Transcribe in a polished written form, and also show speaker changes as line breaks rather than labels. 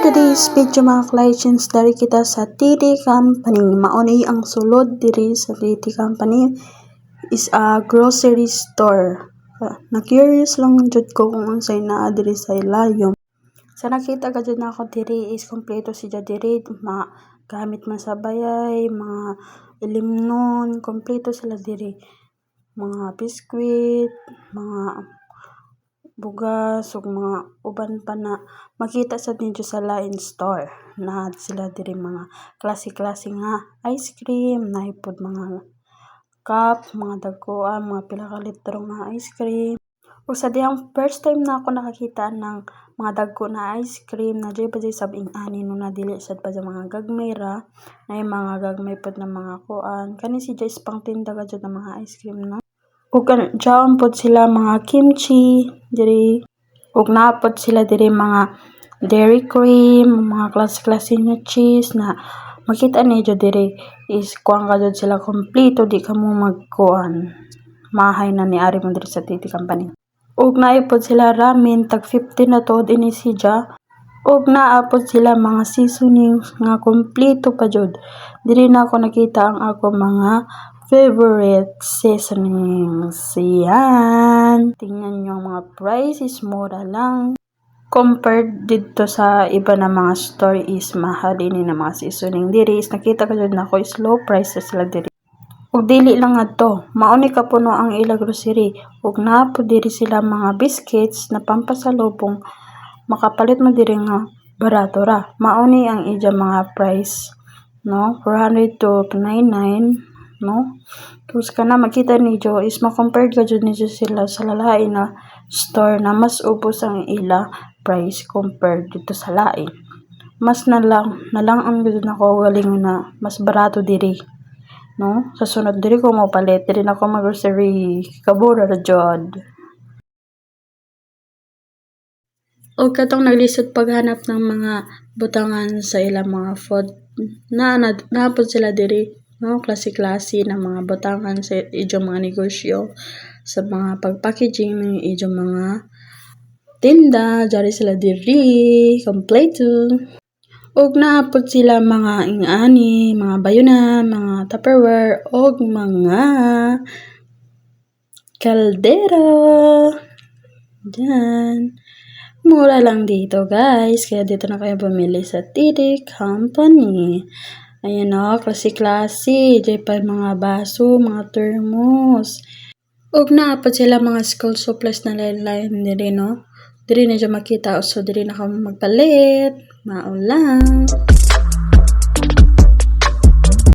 today's video mga collections, dari kita sa TD Company. Mauni ang sulod diri sa TD Company is a grocery store. Na-curious lang jud ko kung unsay naa diri sa ilayom. Sa nakita ka jud nako diri is kompleto siya diri, gamit man sa bayay, mga ilimnon, kompleto sila diri. Mga biskwit, mga bugas ug mga uban pa na makita sa dito sa Lion Store. Na sila diri mga klase-klase nga ice cream, naipod mga cup, mga daguan, mga pila ka litro nga ice cream. Ug sa dihang first time na ako nakakita ng mga dagko na ice cream na dili pa sabing ani no, na dili sad pa sa mga gagmay ra, na mga gagmay pod na mga kuan kani si Joyce pang tinda ka jud ng mga ice cream no. Ug diyan pod sila mga kimchi diri, ug naapod sila diri mga dairy cream, mga klase-klase nga cheese na makita niyo diri is kuan ka jud sila kompleto, di ka mo magkuan mahay na ni ari mo diri sa TD Company. Ug naipod sila ramen tag 50 na to dinhi siya. Ug naapod sila mga seasoning nga kompleto pa jud. Diri na ako nakita ang ako mga favorite seasonings. Yan. Tingnan nyo ang mga prices, mura lang. Compared dito sa iba na mga store is mahal ini na mga seasoning. Diri is nakita ko jud nako is low prices sila diri. Ug dili lang adto, mauni ka puno ang ila grocery. Ug naapod diri sila mga biscuits na pampasalubong. Makapalit mo diri nga barato ra. Mauni ang ija mga price, no? 400 to 99, no? Tapos kana makita niyo is ma-compare ka jud niyo sila sa lalain na store na mas ubos ang ila price compared dito sa lain. Mas nalang ang gud nako galing na mas barato diri, no? Sa sunod diri ko mo palit diri na ko mag-grocery kabura ra jud. O katong naglisod paghanap ng mga butangan sa ilang mga food naapod sila diri, no? Klase-klase na mga butangan sa ijo mga negosyo, sa mga pag-packaging ng ijo mga tinda, jari sila diri kompleto. Og naapod sila mga ingani, mga bayunan, mga Tupperware og mga kaldero. Diyan. Mura lang dito guys, kaya dito na kayo bumili sa TD Company. Ayan o, klase-klase, dyan pa mga baso, mga thermos. Ug naapod sila mga school supplies na lain-lain diri, no? Diri na dyan makita, so diri na ka magpalit, maulang.